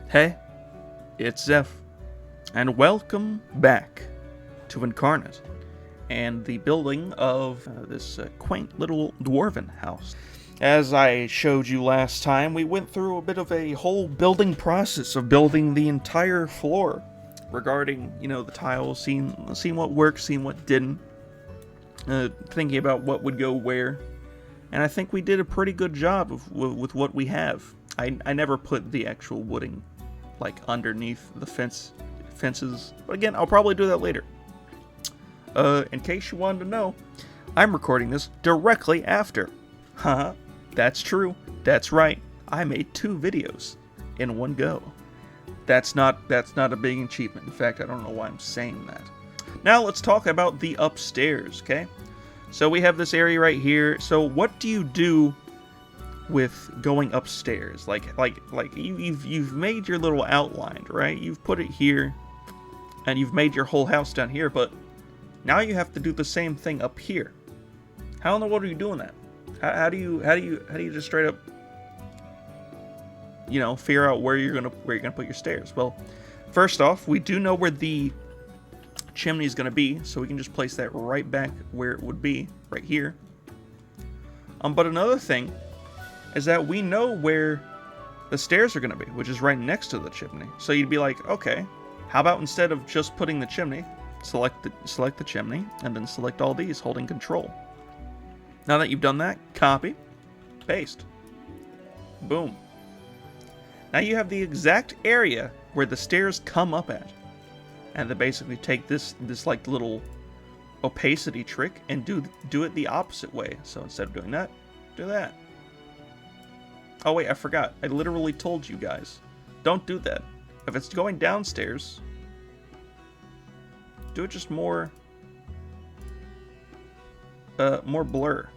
Hey, it's Zeph, and welcome back to Inkarnate and the building of this quaint little dwarven house. As I showed you last time, we went through a bit of a whole building process of building the entire floor regarding, the tiles, seeing what worked, seeing what didn't, thinking about what would go where. And I think we did a pretty good job with what we have. I never put the actual wooding underneath the fences, but again, I'll probably do that later. In case you wanted to know, I'm recording this directly after. Haha, that's true. That's right. I made 2 videos in one go. That's not a big achievement. In fact, I don't know why I'm saying that. Now let's talk about the upstairs, okay? So we have this area right here. So what do you do with going upstairs? You've made your little outline, right? You've put it here, and you've made your whole house down here, but now you have to do the same thing up here. How in the world are you doing that? How do you just straight up, figure out where you're gonna put your stairs? Well, first off, we do know where the chimney is gonna be, so we can just place that right back where it would be, right here. But another thing is that we know where the stairs are going to be, which is right next to the chimney. So you'd be like, okay, how about instead of just putting the chimney, select the chimney, and then select all these, holding control. Now that you've done that, copy, paste, boom. Now you have the exact area where the stairs come up at, and then basically take this little opacity trick and do it the opposite way. So instead of doing that, do that. Oh wait, I forgot. I literally told you guys. Don't do that. If it's going downstairs, do it just more blur.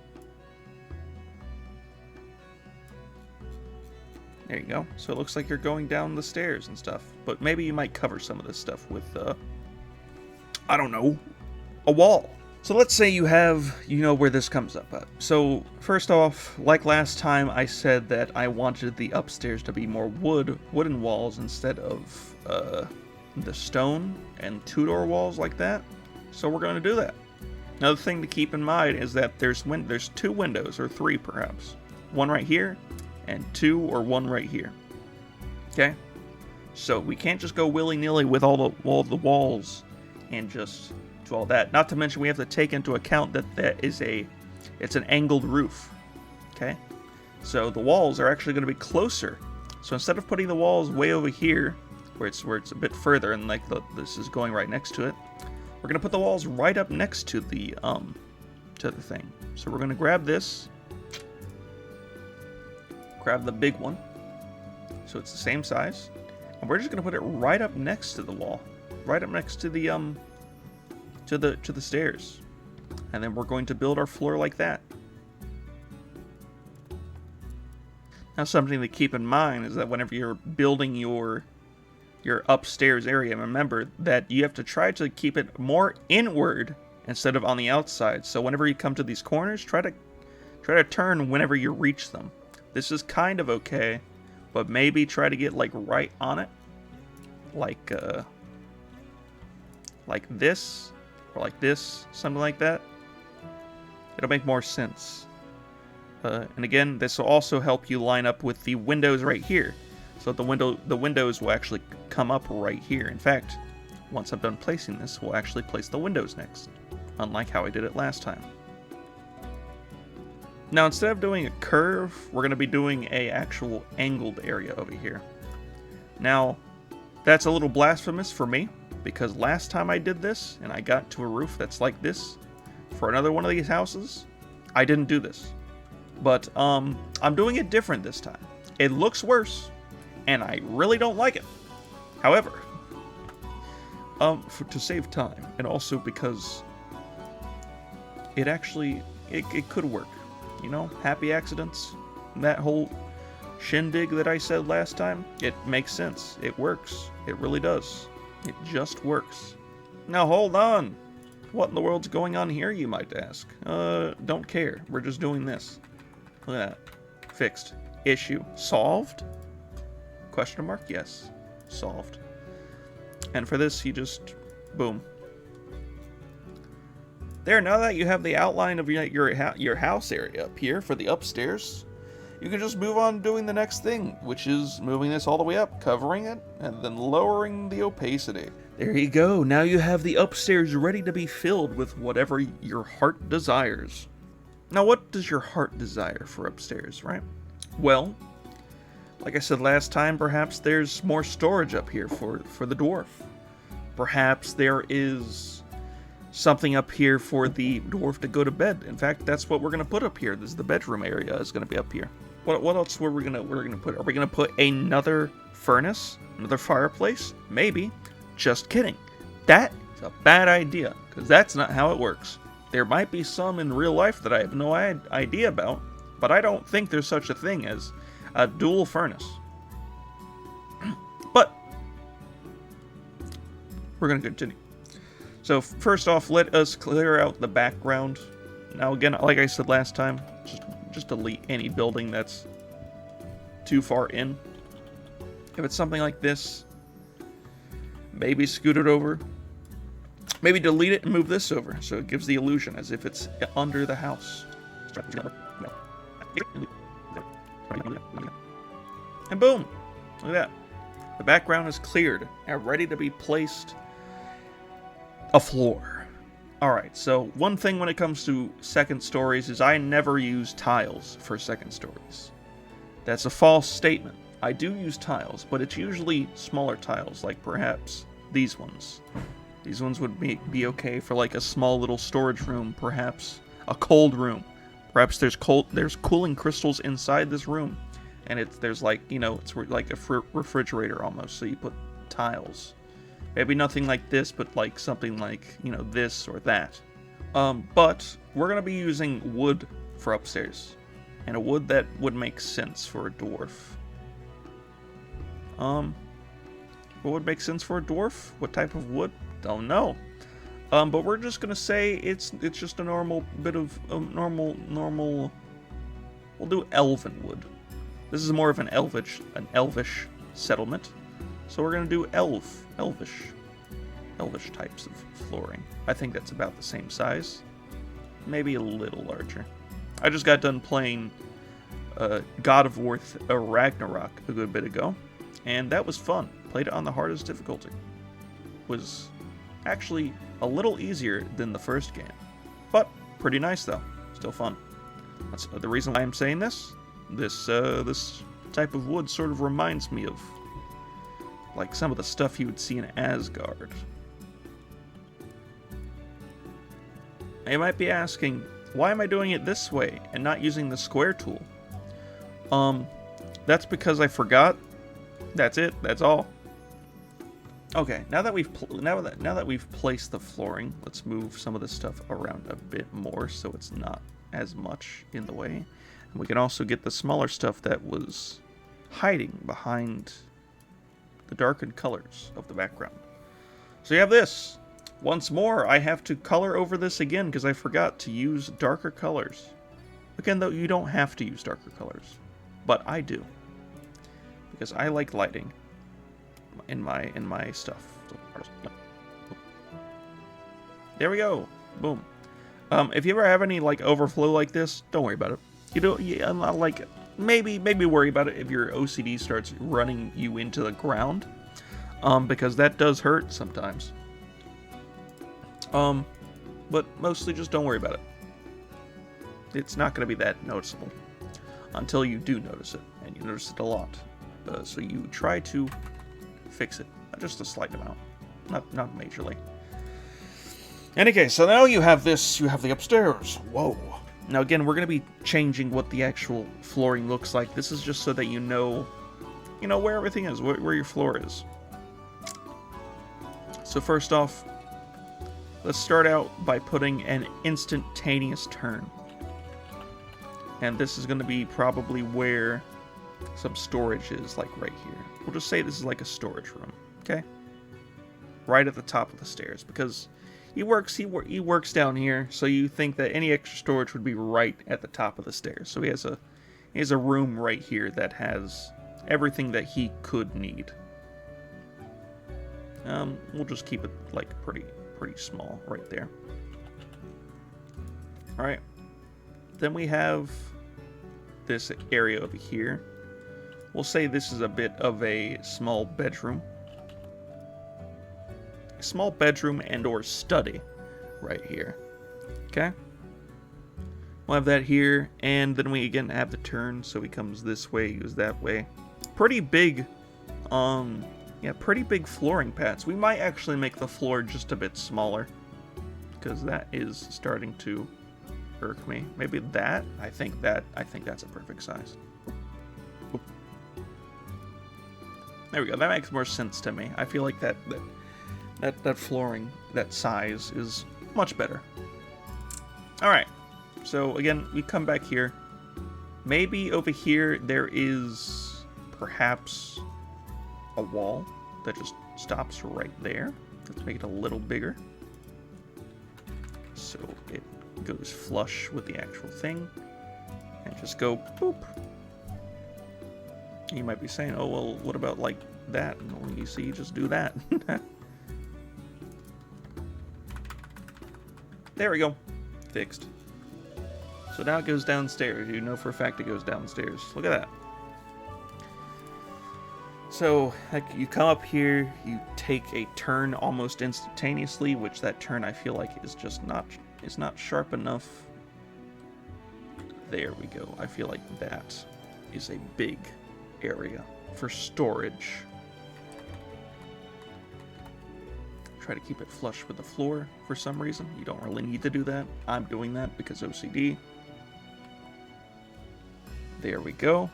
There you go. So it looks like you're going down the stairs and stuff. But maybe you might cover some of this stuff with, I don't know, a wall. So let's say you know where this comes up at. So first off, like last time, I said that I wanted the upstairs to be more wooden walls instead of the stone and 2-door walls like that. So we're going to do that. Another thing to keep in mind is that there's 2 windows, or 3 perhaps. One right here, and 2 or 1 right here. Okay? So we can't just go willy-nilly with all the walls and just all that. Not to mention we have to take into account that it's an angled roof. Okay? So the walls are actually going to be closer. So instead of putting the walls way over here, where it's a bit further and this is going right next to it, we're going to put the walls right up next to the thing. So we're going to grab this, grab the big one, so it's the same size, and we're just going to put it right up next to the wall, right up next to the to the stairs, and then we're going to build our floor like that. Now, something to keep in mind is that whenever you're building your upstairs area, remember that you have to try to keep it more inward instead of on the outside. So whenever you come to these corners, try to turn whenever you reach them. This is kind of okay, but maybe try to get right on it, like this. Or like this, something like that. It'll make more sense. And again, this will also help you line up with the windows right here. So the windows will actually come up right here. In fact, once I'm done placing this, we'll actually place the windows next. Unlike how I did it last time. Now, instead of doing a curve, we're going to be doing a actual angled area over here. Now, that's a little blasphemous for me, because last time I did this, and I got to a roof that's like this, for another one of these houses, I didn't do this. But, I'm doing it different this time. It looks worse, and I really don't like it. However, to save time, and also because it could work. Happy accidents, that whole shindig that I said last time, it makes sense. It works. It really does. It just works. Now hold on. What in the world's going on here, you might ask? Don't care. We're just doing this. Look at that. Fixed. Issue solved? Question mark? Yes. solved. And for this, you just, boom. There, now that you have the outline of your house area up here for the upstairs, you can just move on doing the next thing, which is moving this all the way up, covering it, and then lowering the opacity. There you go. Now you have the upstairs ready to be filled with whatever your heart desires. Now, what does your heart desire for upstairs, right? Well, like I said last time, perhaps there's more storage up here for the dwarf. Perhaps there is something up here for the dwarf to go to bed. In fact, that's what we're gonna put up here. This is the bedroom area is gonna be up here. What else were we gonna put? Are we gonna put another furnace, another fireplace? Maybe. Just kidding. That is a bad idea, because that's not how it works. There might be some in real life that I have no idea about, but I don't think there's such a thing as a dual furnace. But we're gonna continue. So first off, let us clear out the background. Now again, like I said last time, just delete any building that's too far in. If it's something like this, maybe scoot it over. Maybe delete it and move this over, so it gives the illusion as if it's under the house. And boom! Look at that. The background is cleared and ready to be placed a floor. Alright, so one thing when it comes to second stories is I never use tiles for second stories. That's a false statement. I do use tiles, but it's usually smaller tiles, like perhaps these ones. These ones would be okay for like a small little storage room, perhaps a cold room. Perhaps there's cooling crystals inside this room, and there's like, you know, it's like a refrigerator almost, so you put tiles. Maybe nothing like this, but like something like, you know, this or that. But we're gonna be using wood for upstairs, and a wood that would make sense for a dwarf. What would make sense for a dwarf? What type of wood? Don't know. But we're just gonna say it's just a normal bit of normal. We'll do elven wood. This is more of an elvish settlement, so we're gonna do elvish types of flooring. I think that's about the same size, maybe a little larger. I just got done playing God of War Ragnarok a good bit ago, and that was fun. Played it on the hardest difficulty. Was actually a little easier than the first game, but pretty nice though. Still fun. That's the reason why I'm saying this. This type of wood sort of reminds me of like some of the stuff you would see in Asgard. You might be asking, why am I doing it this way and not using the square tool? That's because I forgot. That's it. That's all. Okay, now that we've placed the flooring, let's move some of this stuff around a bit more so it's not as much in the way. And we can also get the smaller stuff that was hiding behind the darkened colors of the background. So you have this. Once more, I have to color over this again because I forgot to use darker colors. Again, though, you don't have to use darker colors, but I do because I like lighting in my stuff. There we go. Boom. If you ever have any like overflow like this, don't worry about it. You don't. Yeah, like maybe worry about it if your OCD starts running you into the ground, because that does hurt sometimes. But mostly just don't worry about it. It's not going to be that noticeable until you do notice it, and you notice it a lot. So you try to fix it, just a slight amount, not majorly. Any case, so now you have this. You have the upstairs. Whoa. Now again, we're going to be changing what the actual flooring looks like. This is just so that you know where everything is, where your floor is. So first off, let's start out by putting an instantaneous turn. And this is going to be probably where some storage is, like right here. We'll just say this is like a storage room, okay? Right at the top of the stairs, because he works down here, so you think that any extra storage would be right at the top of the stairs. So he has a room right here that has everything that he could need. We'll just keep it like pretty small right there. All right. Then we have this area over here. We'll say this is a bit of a small bedroom. Small bedroom and or study right here. Okay? We'll have that here, and then we again have the turn, so he comes this way, goes that way. Pretty big, pretty big flooring pads. We might actually make the floor just a bit smaller, because that is starting to irk me. Maybe that? I think that's a perfect size. Oop. There we go. That makes more sense to me. I feel like that flooring, that size is much better. All right. So again, we come back here. Maybe over here there is perhaps a wall that just stops right there. Let's make it a little bigger, so it goes flush with the actual thing, and just go boop. You might be saying, oh well, what about like that? Well, you see, just do that. There we go. Fixed. So now it goes downstairs. You know for a fact it goes downstairs. Look at that. So you come up here, you take a turn almost instantaneously, which that turn I feel like is just not sharp enough. There we go. I feel like that is a big area for storage. Try to keep it flush with the floor for some reason. You don't really need to do that. I'm doing that because OCD. There we go.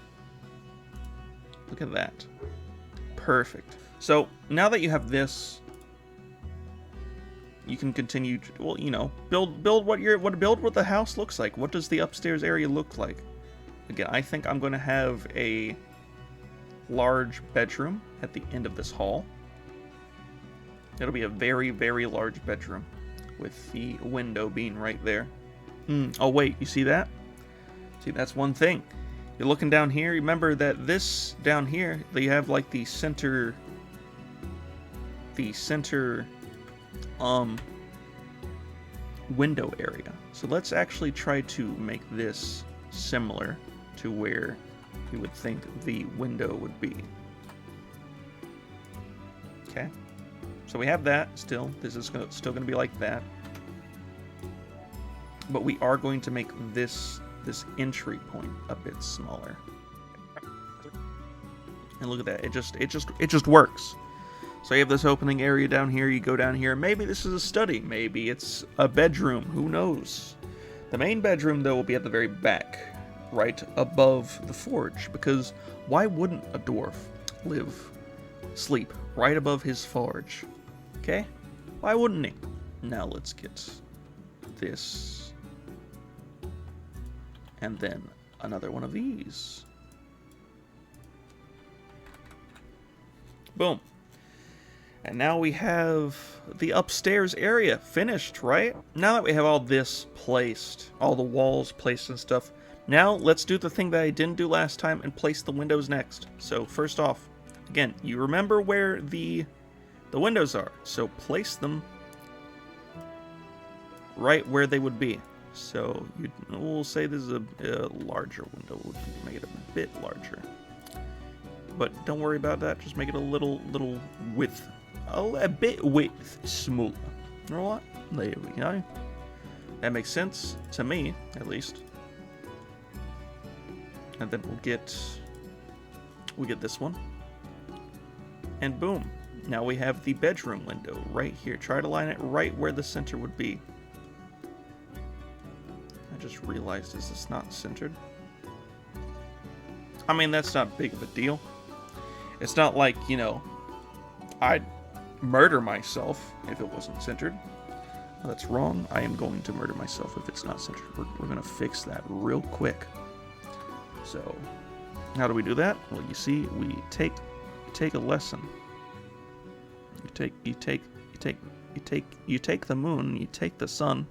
Look at that. Perfect. So now that you have this, you can continue to, well, you know, build what the house looks like. What does the upstairs area look like? Again, I think I'm going to have a large bedroom at the end of this hall. It'll be a very, very large bedroom with the window being right there. Oh wait, you see that? See, that's one thing. You're looking down here. Remember that this down here, they have like the center window area. So let's actually try to make this similar to where you would think the window would be. Okay. So we have that still. This is still going to be like that. But we are going to make this entry point a bit smaller. And look at that. It just works. So you have this opening area down here. You go down here. Maybe this is a study. Maybe it's a bedroom. Who knows? The main bedroom, though, will be at the very back, right above the forge. Because why wouldn't a dwarf sleep right above his forge? Okay? Why wouldn't he? Now let's get this. And then another one of these. Boom. And now we have the upstairs area finished, right? Now that we have all this placed, all the walls placed and stuff, now let's do the thing that I didn't do last time and place the windows next. So first off, again, you remember where the windows are, so place them right where they would be. So we'll say this is a larger window. We'll make it a bit larger, but don't worry about that. Just make it a little width, a bit width smaller. You know what? There we go. That makes sense to me, at least. And then we'll get this one, and boom. Now we have the bedroom window right here. Try to line it right where the center would be. I just realized, is this not centered? I mean, that's not big of a deal. It's not like, you know, I'd murder myself if it wasn't centered. That's wrong. I am going to murder myself if it's not centered. We're going to fix that real quick. So, how do we do that? Well, you see, we take a lesson. You take the moon, you take the sun,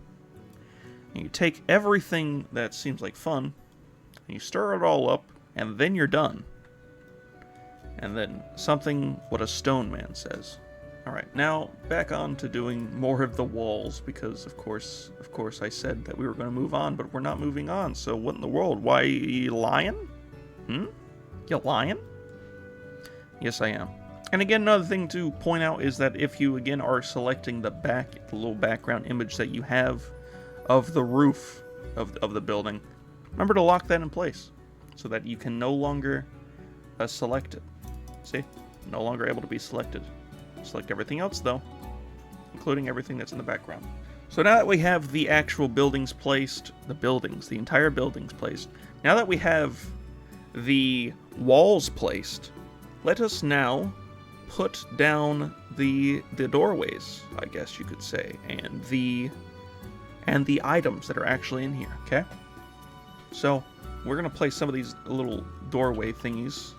and you take everything that seems like fun, and you stir it all up, and then you're done. And then something what a stone man says. Alright, now back on to doing more of the walls, because of course I said that we were going to move on, but we're not moving on, so what in the world? Why, you lying? You lying? Yes, I am. And again, another thing to point out is that if you, again, are selecting the little background image that you have of the roof of the building, remember to lock that in place, so that you can no longer select it. See? No longer able to be selected. Select everything else, though, including everything that's in the background. So now that we have the actual buildings placed, the entire buildings placed, now that we have the walls placed, let us now put down the doorways, I guess you could say, and the items that are actually in here, okay? So, we're going to place some of these little doorway thingies.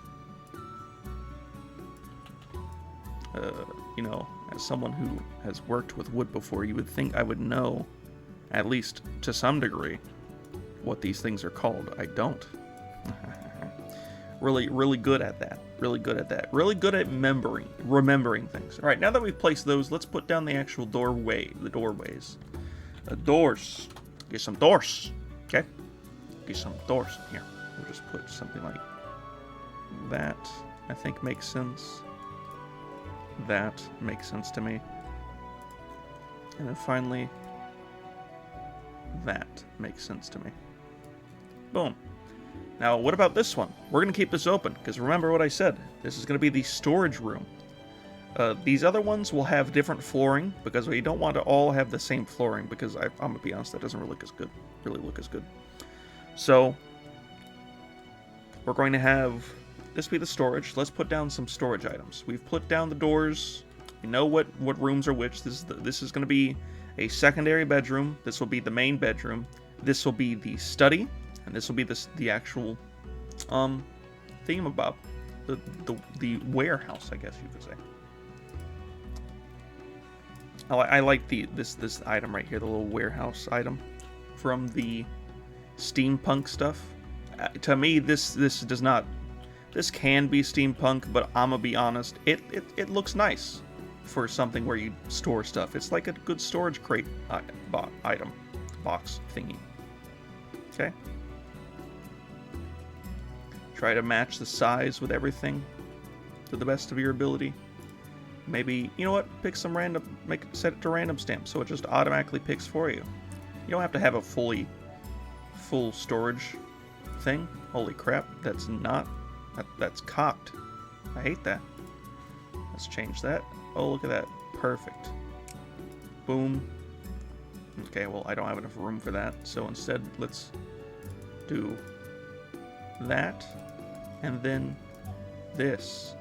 You know, as someone who has worked with wood before, you would think I would know, at least to some degree, what these things are called. I don't. Really good at that. Really good at that. Really good at remembering things. Alright, now that we've placed those, let's put down the actual doorways. Doors. Get some doors. Okay? Get some doors in here. We'll just put something like that. I think makes sense. That makes sense to me. And then finally, that makes sense to me. Boom. Now, what about this one? We're going to keep this open, because remember what I said. This is going to be the storage room. These other ones will have different flooring, because we don't want to all have the same flooring, because I'm going to be honest, that doesn't really look as good. So, we're going to have this be the storage. Let's put down some storage items. We've put down the doors. We know what rooms are which. This is going to be a secondary bedroom. This will be the main bedroom. This will be the study, and this will be the actual thingamabob, the warehouse, I guess you could say. I like this item right here, the little warehouse item from the steampunk stuff. To me, this does not. This can be steampunk, but I'm gonna be honest, it looks nice for something where you store stuff. It's like a good storage crate item, box thingy. Okay. Try to match the size with everything to the best of your ability. Maybe, you know what, pick some random, set it to random stamp so it just automatically picks for you. You don't have to have a full storage thing. Holy crap, that's cocked. I hate that. Let's change that. Oh, look at that. Perfect. Boom. Okay, well, I don't have enough room for that, so instead, let's do that, and then this.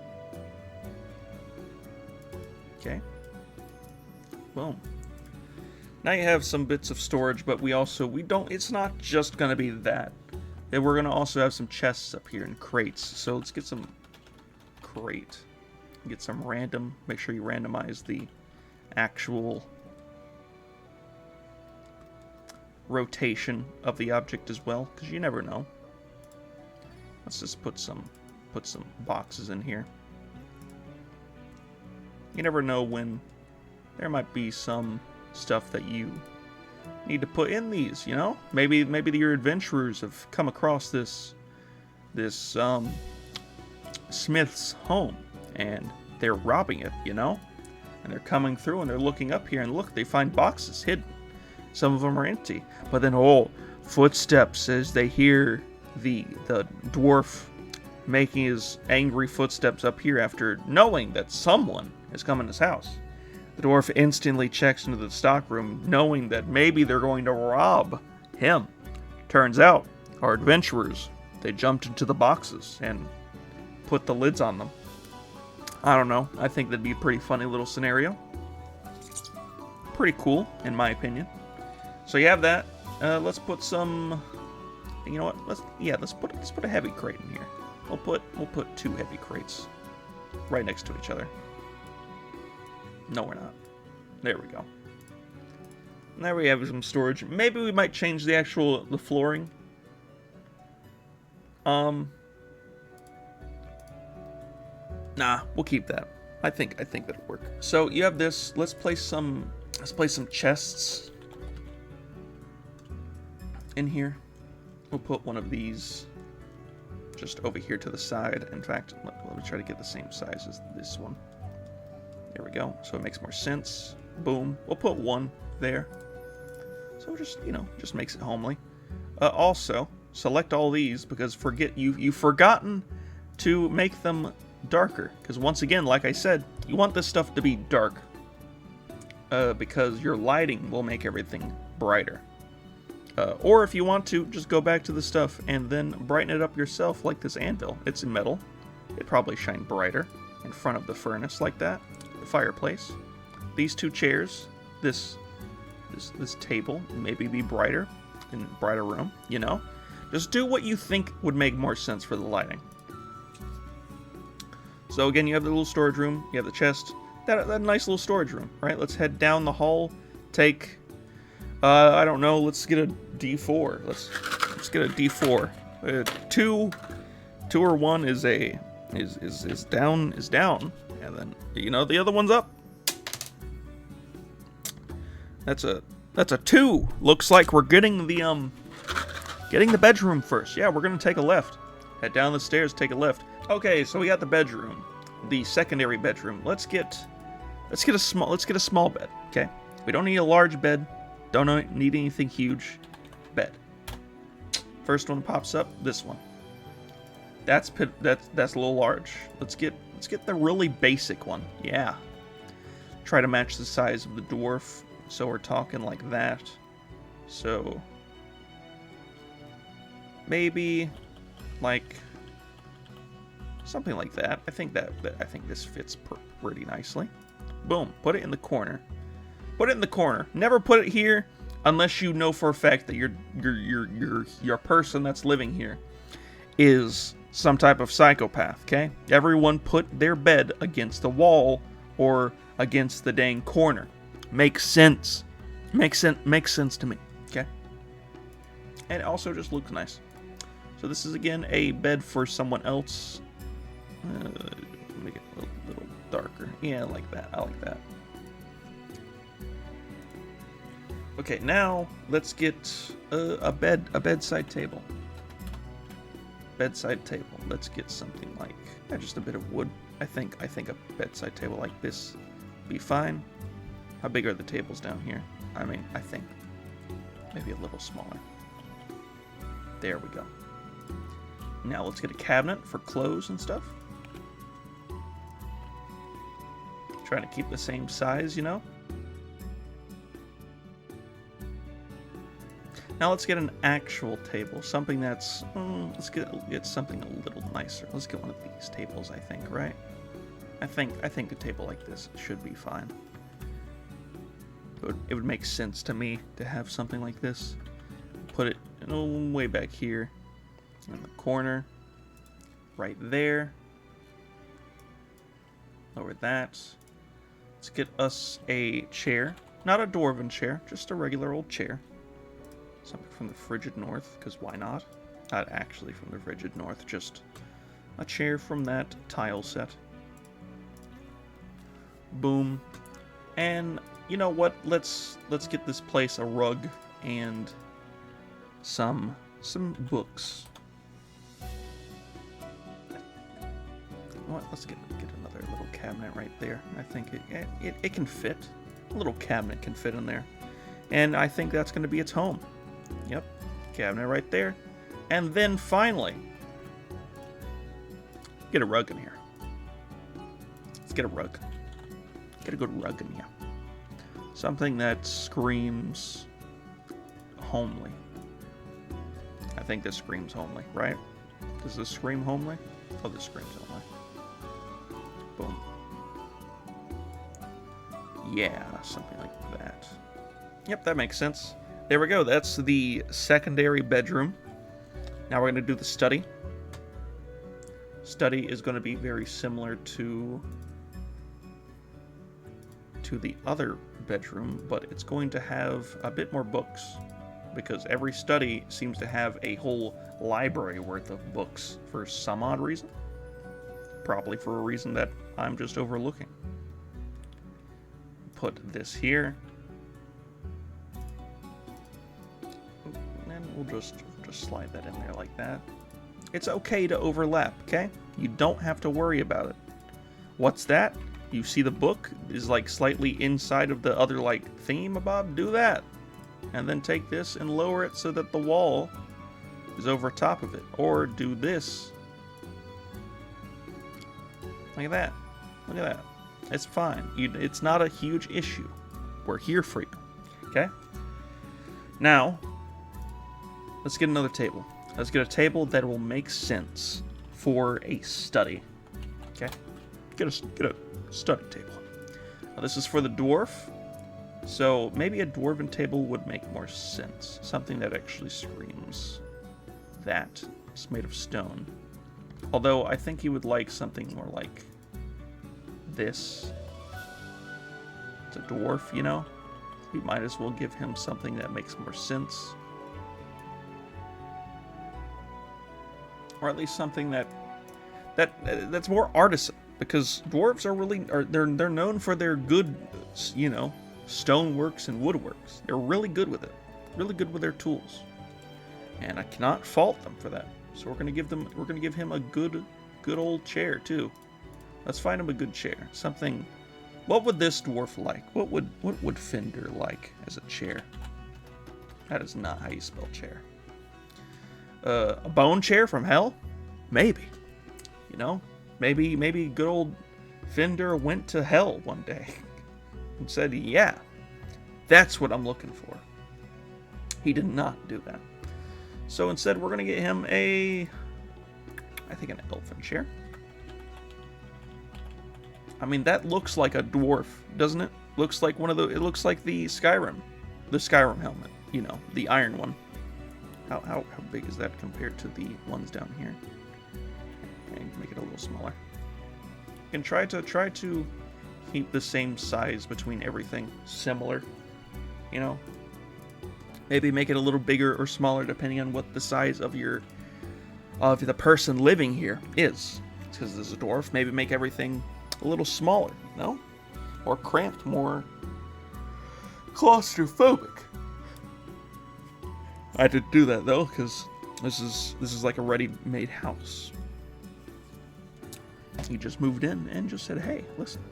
Okay. Boom. Now you have some bits of storage, but it's not just gonna be that. We're gonna also have some chests up here and crates. So let's get some crate. Get some random. Make sure you randomize the actual rotation of the object as well, because you never know. Let's just put some boxes in here. You never know when there might be some stuff that you need to put in these, you know? Maybe your adventurers have come across this smith's home and they're robbing it, you know? And they're coming through and they're looking up here and look, they find boxes hidden. Some of them are empty, but then footsteps as they hear the dwarf making his angry footsteps up here after knowing that someone has come in his house. The dwarf instantly checks into the stockroom, knowing that maybe they're going to rob him. Turns out, our adventurers, they jumped into the boxes and put the lids on them. I don't know. I think that'd be a pretty funny little scenario. Pretty cool, in my opinion. So you have that. Let's put some. You know what? Let's put a heavy crate in here. We'll put 2 heavy crates right next to each other. No, we're not. There we go. Now we have some storage. Maybe we might change the flooring. Nah, we'll keep that. I think that'll work. So you have this. Let's place some chests in here. We'll put one of these just over here to the side. In fact, let me try to get the same size as this one. There we go. So it makes more sense. Boom. We'll put one there. So just, just makes it homely. Also, select all these because you've forgotten to make them darker. Because once again, like I said, you want this stuff to be dark. Because your lighting will make everything brighter. Or if you want to, just go back to the stuff and then brighten it up yourself, like this anvil. It's in metal. It'd probably shine brighter in front of the furnace like that. The fireplace. These two chairs. This table. Maybe be brighter in a brighter room. Just do what you think would make more sense for the lighting. So again, you have the little storage room. You have the chest. That nice little storage room, right? Let's head down the hall. Take... I don't know. Let's get a D4. Let's get a D4. 2 or 1 is down, and then the other one's up. That's a 2. Looks like we're getting the bedroom first. Yeah, we're gonna take a left. Head down the stairs, take a left. Okay, so we got the bedroom, the secondary bedroom. Let's get a small bed. Okay, we don't need a large bed. Don't need anything huge. Bed. First one pops up. This one. That's a little large. Let's get the really basic one. Yeah. Try to match the size of the dwarf. So we're talking like that. So maybe like something like that. I think this fits pretty nicely. Boom. Put it in the corner. Put it in the corner. Never put it here unless you know for a fact that your person that's living here is some type of psychopath, okay? Everyone put their bed against the wall or against the dang corner. Makes sense. Makes sense to me, okay? And it also just looks nice. So this is again a bed for someone else. Make it a little darker. Yeah, I like that. I like that. Okay, now let's get a bedside table. Bedside table. Let's get something like just a bit of wood. I think a bedside table like this be fine. How big are the tables down here? I think maybe a little smaller. There we go. Now let's get a cabinet for clothes and stuff. Trying to keep the same size, Now let's get an actual table, something that's, let's get something a little nicer. Let's get one of these tables, I think, right? I think a table like this should be fine. It would make sense to me to have something like this. Put it way back here in the corner, right there. Lower that. Let's get us a chair, not a dwarven chair, just a regular old chair. Something from the frigid north, because why not? Not actually from the frigid north, just a chair from that tile set. Boom. And you know what? Let's get this place a rug and some books. What? Let's get another little cabinet right there. I think it can fit. A little cabinet can fit in there. And I think that's going to be its home. Yep, cabinet right there. And then finally, get a rug in here. Let's get a rug. Get a good rug in here. Something that screams homely. I think this screams homely, right? Does this scream homely? Oh, this screams homely. Boom. Yeah, something like that. Yep, that makes sense. There we go. That's the secondary bedroom. Now we're going to do the study. Study is going to be very similar to the other bedroom, but it's going to have a bit more books because every study seems to have a whole library worth of books for some odd reason. probably for a reason that I'm just overlooking. Put this here. And we'll just slide that in there like that. It's okay to overlap, okay? You don't have to worry about it. What's that? You see the book is like slightly inside of the other like thingamabob? Do that. And then take this and lower it so that the wall is over top of it. Or do this. Look at that. Look at that. It's fine. It's not a huge issue. We're here for you. Okay? Now, let's get another table. Let's get a table that will make sense for a study. Okay? Get a study table. Now, this is for the dwarf. So maybe a dwarven table would make more sense. Something that actually screams that. It's made of stone. Although I think he would like something more like this. It's a dwarf, you know? We might as well give him something that makes more sense. Or at least something that's more artisan. Because dwarves they're known for their good, you know, stoneworks and woodworks. They're really good with it. Really good with their tools. And I cannot fault them for that. So we're gonna give him a good old chair too. Let's find him a good chair. Something. What would this dwarf like? What would Fender like as a chair? That is not how you spell chair. A bone chair from hell? Maybe. You know? Maybe good old Fender went to hell one day and said, yeah, that's what I'm looking for. He did not do that. So instead, we're going to get him I think an elfin chair. I mean, that looks like a dwarf, doesn't it? Looks like it looks like the Skyrim helmet, you know, the iron one. How big is that compared to the ones down here? And make it a little smaller. You can try to keep the same size between everything similar, you know. Maybe make it a little bigger or smaller depending on what the size of the person living here is. Because there's a dwarf, maybe make everything a little smaller, no? Or cramped, more claustrophobic. I had to do that though, because this is like a ready-made house. He just moved in and just said, "Hey, listen."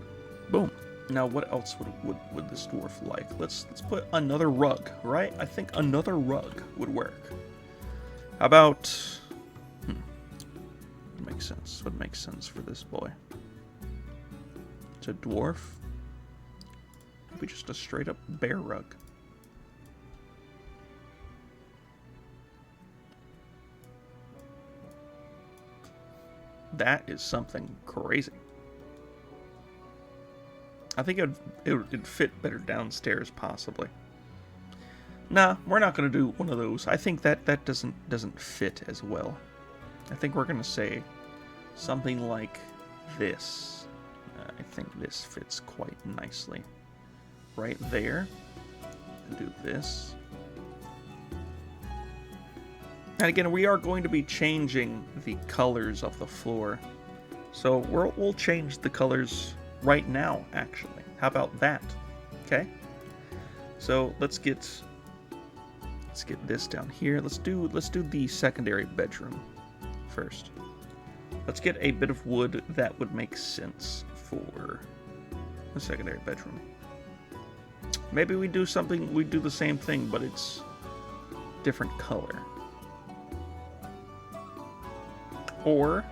Boom. Now, what else would this dwarf like? Let's put another rug, right? I think another rug would work. How about? Would make sense. Would make sense for this boy. It's a dwarf. Maybe just a straight up bear rug. That is something crazy. I think it'd fit better downstairs, possibly. Nah, we're not gonna do one of those. I think that doesn't fit as well. I think we're gonna say something like this. I think this fits quite nicely. Right there. Do this. And again, we are going to be changing the colors of the floor. So we'll change the colors right now, actually. How about that? Okay? So let's get this down here. Let's do the secondary bedroom first. Let's get a bit of wood that would make sense for the secondary bedroom. Maybe we do the same thing, but it's different color. Or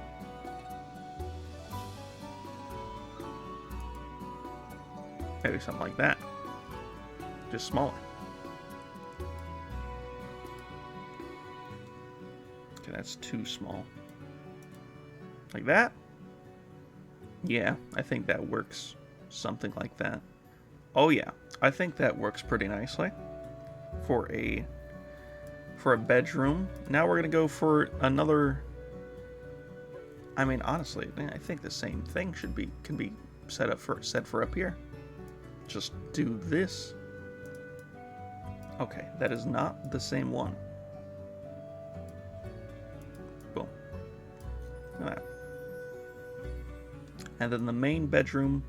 maybe something like that. Just smaller. Okay, that's too small. Like that? Yeah, I think that works. Something like that. Oh yeah, I think that works pretty nicely for a bedroom. Now we're gonna go for another. I mean, honestly, I think the same thing can be set for up here. Just do this. Okay, that is not the same one. Boom. Look at that. And then the main bedroom,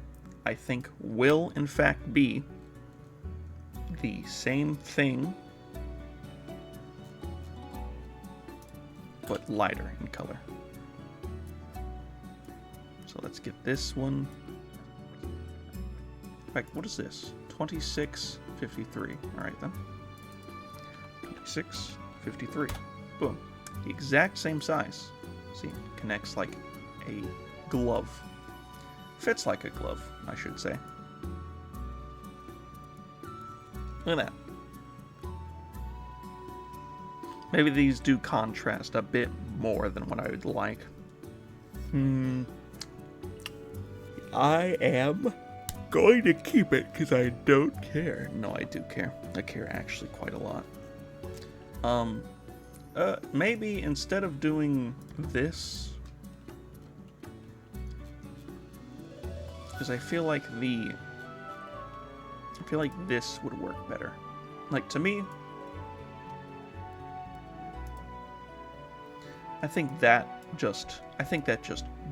I think, will in fact be the same thing, but lighter in color. So let's get this one. In fact, what is this? 2653. Alright then. 2653. Boom. The exact same size. See, it connects like a glove. Fits like a glove, I should say. Look at that. Maybe these do contrast a bit more than what I would like. I am going to keep it because I don't care. No, I do care. I care actually quite a lot. Maybe instead of doing this, because I feel like this would work better. Like, to me, I think that just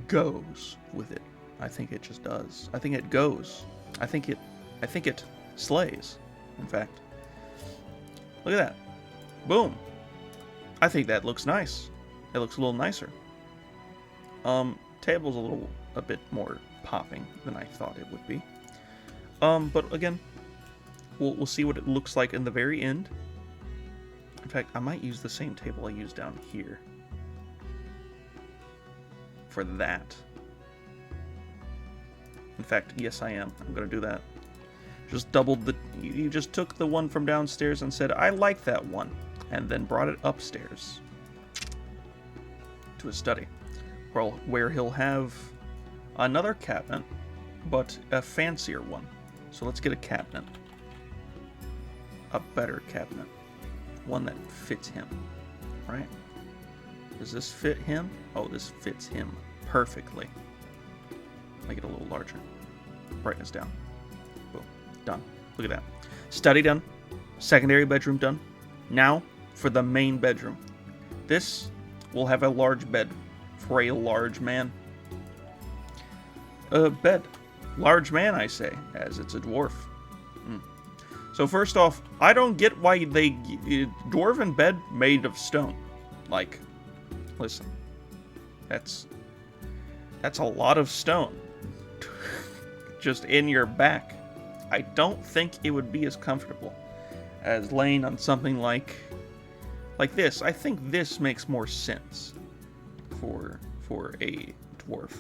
goes with it. I think it just does. I think it goes. I think it slays, in fact. Look at that. Boom. I think that looks nice. It looks a little nicer. Table's a bit more popping than I thought it would be. But again, we'll see what it looks like in the very end. In fact, I might use the same table I used down here for that. In fact, yes, I am. I'm gonna do that. Just doubled the... You just took the one from downstairs and said, I like that one, and then brought it upstairs to his study, where he'll have another cabinet, but a fancier one. So let's get a cabinet. A better cabinet. One that fits him, right? Does this fit him? Oh, this fits him perfectly. Make it a little larger. Brightness down. Boom. Done. Look at that. Study done. Secondary bedroom done. Now for the main bedroom. This will have a large bed for a large man. Bed. Large man, I say, as it's a dwarf. So first off, I don't get why they... Dwarven bed made of stone. Like, listen. That's a lot of stone. Just in your back. I don't think it would be as comfortable as laying on something like this. I think this makes more sense for a dwarf.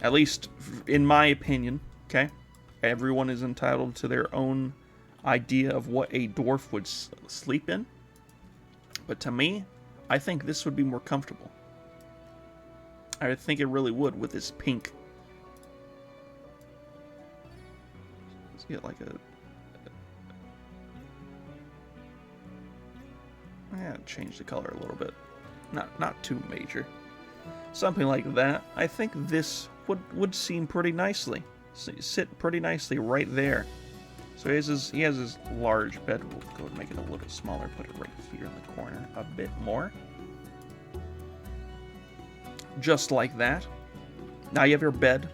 At least in my opinion, okay? Everyone is entitled to their own idea of what a dwarf would sleep in. But to me, I think this would be more comfortable. I think it really would with this pink. Let's get like a... change the color a little bit. Not too major. Something like that. I think this would seem pretty nicely. Sit pretty nicely right there. So he has his large bed. We'll go and make it a little smaller. Put it right here in the corner a bit more. Just like that. Now you have your bed.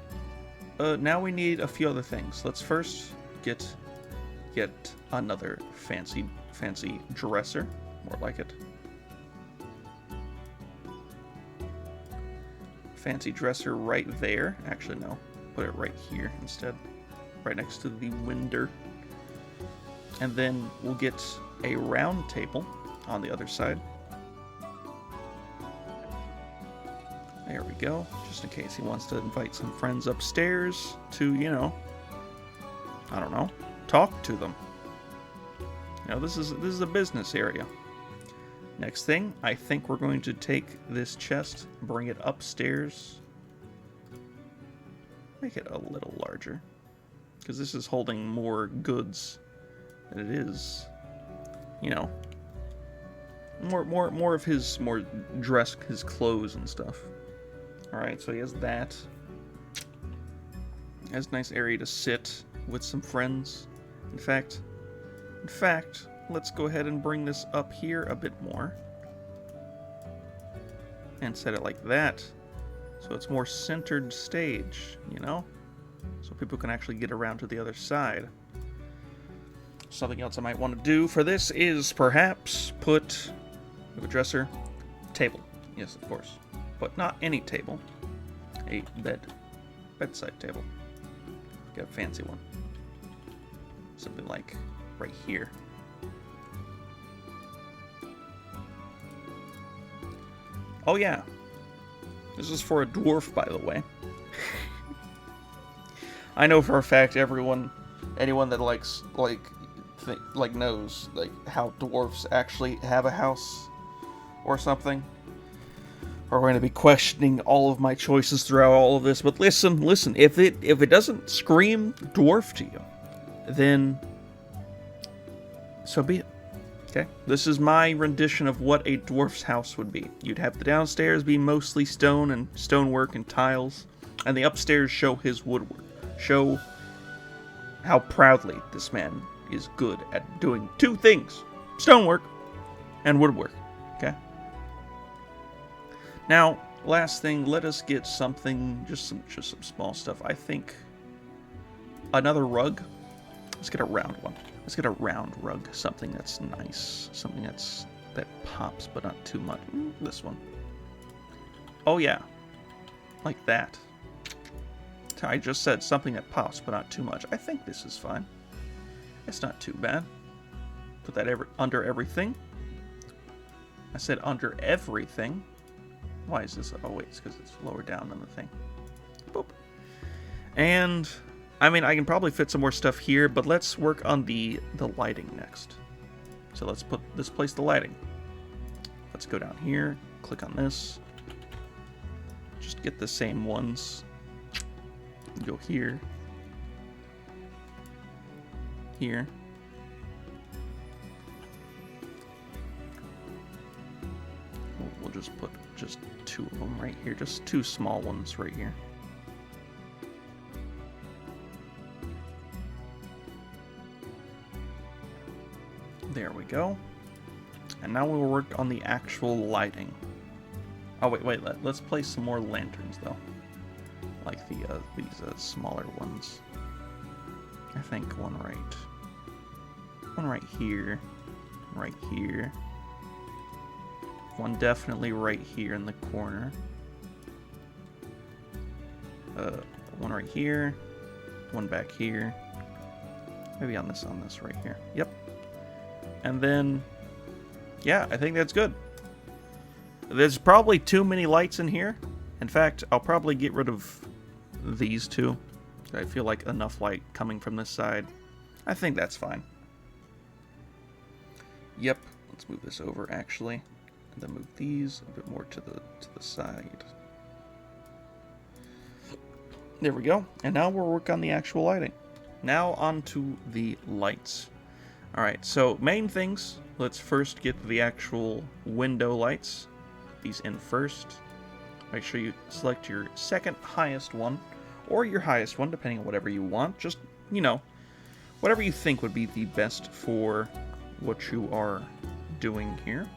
Now we need a few other things. Let's first get another fancy dresser. More like it. Fancy dresser right there. Actually, no. Put it right here instead. Right next to the window. And then we'll get a round table on the other side. There we go. Just in case he wants to invite some friends upstairs to, you know, I don't know, talk to them. You know, this is a business area. Next thing, I think we're going to take this chest, bring it upstairs. Make it a little larger. Because this is holding more goods than it is, you know, more of his his clothes and stuff. Alright, so he has that. Has a nice area to sit with some friends. In fact, let's go ahead and bring this up here a bit more. And set it like that. So it's more centered stage, you know? So people can actually get around to the other side. Something else I might want to do for this is perhaps put a dresser, table. Yes, of course. But not any table. A bedside table. Get a fancy one. Something like right here. Oh yeah. This is for a dwarf, by the way. I know for a fact anyone that likes knows how dwarves actually have a house or something are going to be questioning all of my choices throughout all of this. But listen, if it doesn't scream dwarf to you, then so be it. Okay? This is my rendition of what a dwarf's house would be. You'd have the downstairs be mostly stone and stonework and tiles, and the upstairs show his woodwork. Show how proudly this man is good at doing two things: stonework and woodwork. Okay? Now, last thing, let us get something, just some small stuff. I think another rug. Let's get a round one. Let's get a round rug, something that's nice, something that pops but not too much. This one. Oh yeah, like that. I just said something that pops but not too much. I think this is fine. It's not too bad. Put that under everything. I said under everything. Why is this? Oh wait, it's because it's lower down than the thing. Boop. And I mean, I can probably fit some more stuff here, but let's work on the lighting next. So let's place the lighting. Let's go down here, click on this. Just get the same ones. Go here. Here. We'll just put just two of them right here. Just two small ones right here. There we go. And now we'll work on the actual lighting. Oh wait, let's place some more lanterns though. Like these smaller ones. I think one right here, right here. One definitely right here in the corner. One right here, one back here. Maybe on this right here. Yep. And then, yeah, I think that's good. There's probably too many lights in here. In fact, I'll probably get rid of these two. I feel like enough light coming from this side. I think that's fine. Yep. Let's move this over, actually. And then move these a bit more to the side. There we go. And now we'll work on the actual lighting. Now onto the lights. Alright, so main things. Let's first get the actual window lights. Put these in first. Make sure you select your second highest one, or your highest one, depending on whatever you want. Just, you know, whatever you think would be the best for what you are doing here.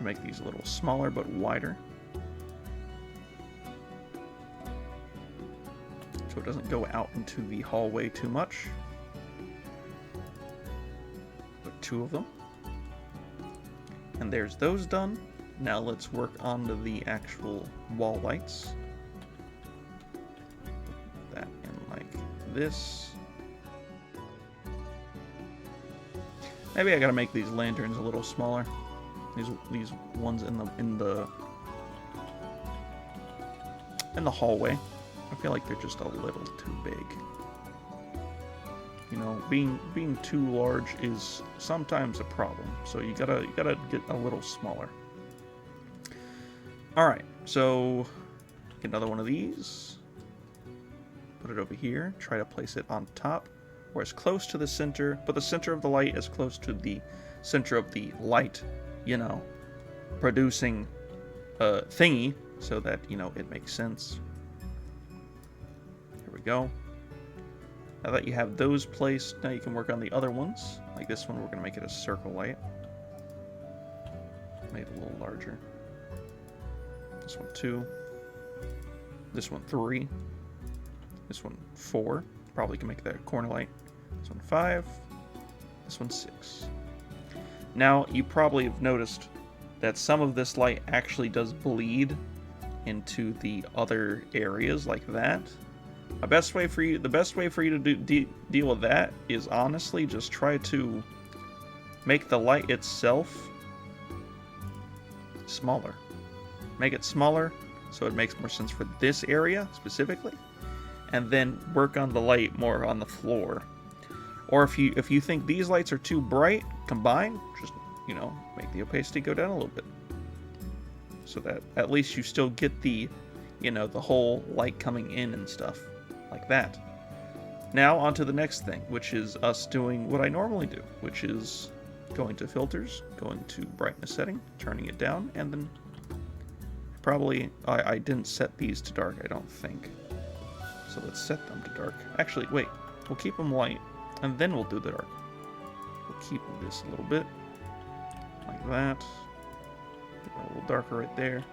Make these a little smaller but wider, so it doesn't go out into the hallway too much. Put two of them. And there's those done. Now let's work on the actual wall lights. Put that in like this. Maybe I gotta make these lanterns a little smaller. These ones in the hallway. I feel like they're just a little too big. You know, being too large is sometimes a problem. So you gotta get a little smaller. Alright, so get another one of these. Put it over here. Try to place it on top, or as close to the center, but the center of the light as close to the center of the light, you know, producing a thingy, so that, you know, it makes sense. Here we go. Now that you have those placed, now you can work on the other ones. Like this one, we're going to make it a circle light. Made it a little larger. This one too. This one 3. This one 4. Probably can make that a corner light. This one 5. This one 6. Now, you probably have noticed that some of this light actually does bleed into the other areas like that. The best way for you to deal with that is honestly just try to make the light itself smaller. Make it smaller so it makes more sense for this area specifically, and then work on the light more on the floor. Or if you think these lights are too bright combined, just, you know, make the opacity go down a little bit, so that at least you still get the, you know, the whole light coming in and stuff like that. Now on to the next thing, which is us doing what I normally do, which is going to filters, going to brightness setting, turning it down, and then probably, I didn't set these to dark, I don't think. So let's set them to dark. Actually, wait, we'll keep them light, and then we'll do the dark. We'll keep this a little bit, like that. A little darker right there.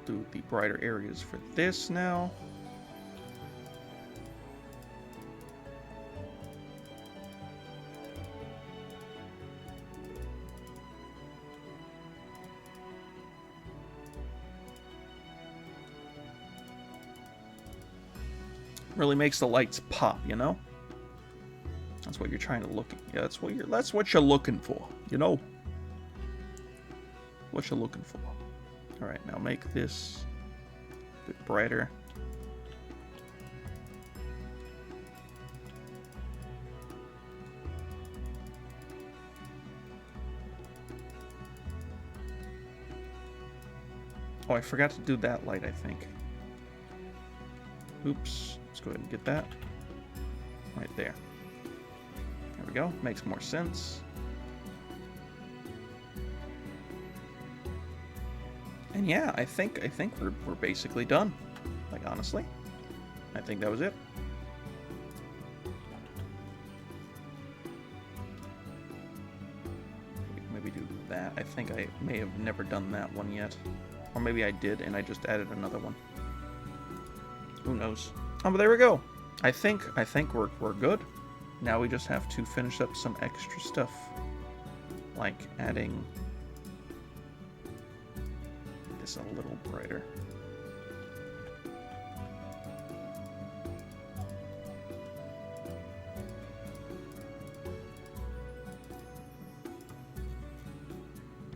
Do the brighter areas for this now. Really makes the lights pop, you know? That's what you're trying to look at. Yeah, that's what you're looking for, you know? What you're looking for. Alright, now make this a bit brighter. Oh, I forgot to do that light, I think. Oops. Let's go ahead and get that. Right there. There we go. Makes more sense. And yeah, I think we're basically done. Like, honestly, I think that was it. Maybe do that. I think I may have never done that one yet, or maybe I did and I just added another one. Who knows? Oh, but there we go. I think we're good. Now we just have to finish up some extra stuff, like adding this a little brighter.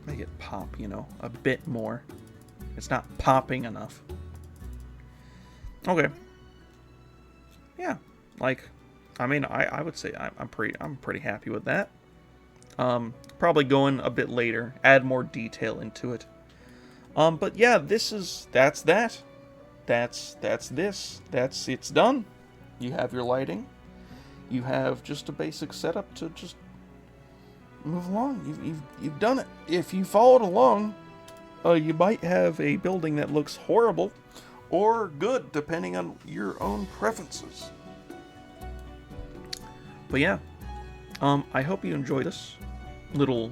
Make it pop, you know, a bit more. It's not popping enough. Okay. Yeah, like, I mean, I would say I'm pretty happy with that. Probably going a bit later, add more detail into it. But yeah, that's it's done. You have your lighting. You have just a basic setup to just move along. You've done it. If you followed along, you might have a building that looks horrible or good, depending on your own preferences. But yeah, I hope you enjoyed this little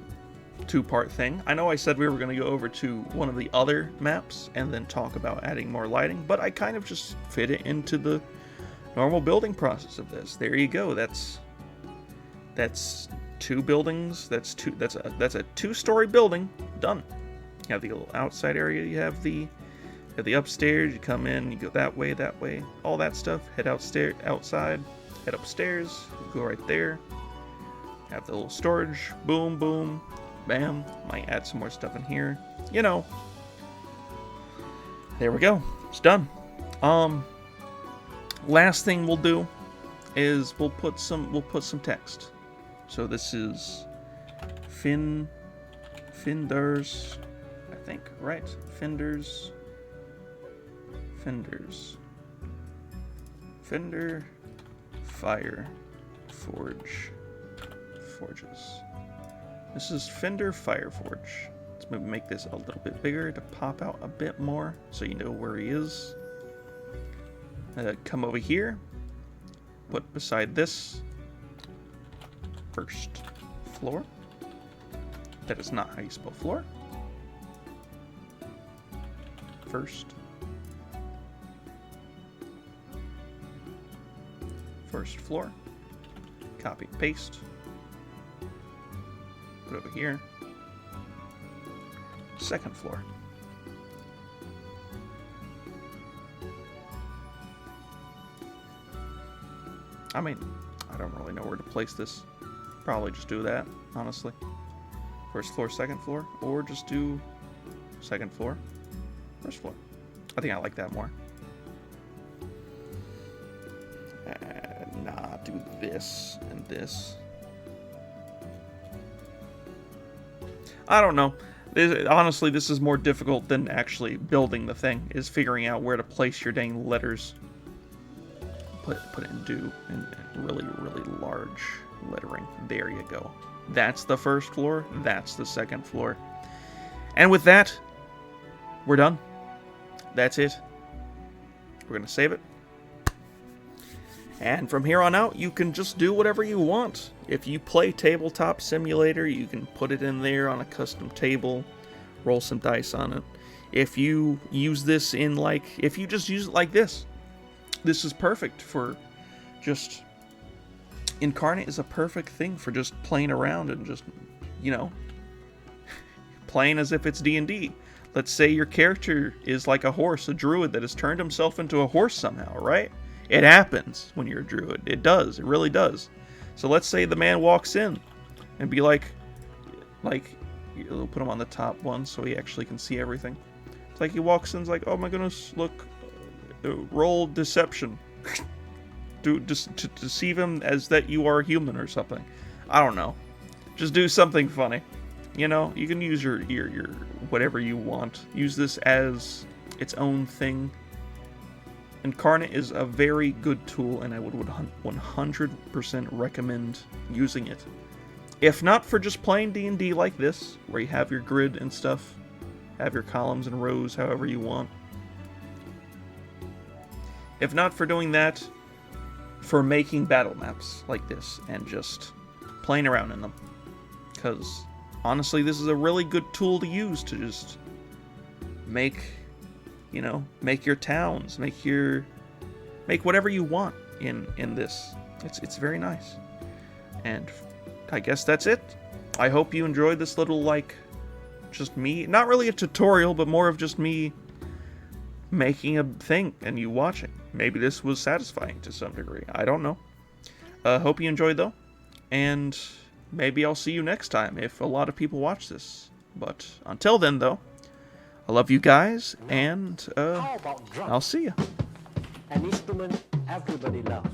two-part thing. I know I said we were going to go over to one of the other maps and then talk about adding more lighting, but I kind of just fit it into the normal building process of this. There you go. That's two buildings. That's a two-story building done. You have the little outside area. You have the upstairs. You come in. You go that way. All that stuff. Head outside. Head upstairs. Go right there. Have the little storage. Boom, boom, bam. Might add some more stuff in here. You know. There we go. It's done. Last thing we'll do is we'll put some text. So this is Finders, I think, right? Finders. Fender Fire Forges. This is Fender Fire Forge. Let's maybe make this a little bit bigger to pop out a bit more so you know where he is. Come over here. Put beside this first floor. That is not how you spell floor. first. First floor. Copy, paste. Put it over here. Second floor. I mean, I don't really know where to place this. Probably just do that, honestly. First floor, second floor, or just do second floor, first floor. I think I like that more. Nah, do this and this. I don't know. Honestly, this is more difficult than actually building the thing, is figuring out where to place your dang letters. Put it in do and really, really large lettering. There you go. That's the first floor. That's the second floor. And with that, we're done. That's it. We're going to save it. And from here on out, you can just do whatever you want. If you play Tabletop Simulator, you can put it in there on a custom table, roll some dice on it. If you use this in if you just use it like this is perfect for just... Inkarnate is a perfect thing for just playing around and just, you know, playing as if it's D&D. Let's say your character is like a horse, a druid that has turned himself into a horse somehow, right? It happens when you're a druid. It does. It really does. So let's say the man walks in and be like, we'll put him on the top one so he actually can see everything. It's like he walks in, it's like, oh my goodness, look, roll deception. To deceive him as that you are human or something. I don't know. Just do something funny. You know, you can use your whatever you want. Use this as its own thing. Inkarnate is a very good tool, and I would 100% recommend using it. If not for just playing D&D like this, where you have your grid and stuff, have your columns and rows however you want. If not for doing that, for making battle maps like this and just playing around in them. Because honestly, this is a really good tool to use to just make, you know, make your towns, make whatever you want in this. It's very nice. And I guess that's it. I hope you enjoyed this little, just me, not really a tutorial, but more of just me making a thing and you watching. Maybe this was satisfying to some degree. I don't know. Hope you enjoyed, though. And maybe I'll see you next time if a lot of people watch this. But until then, though, I love you guys, and I'll see you. An instrument everybody loves.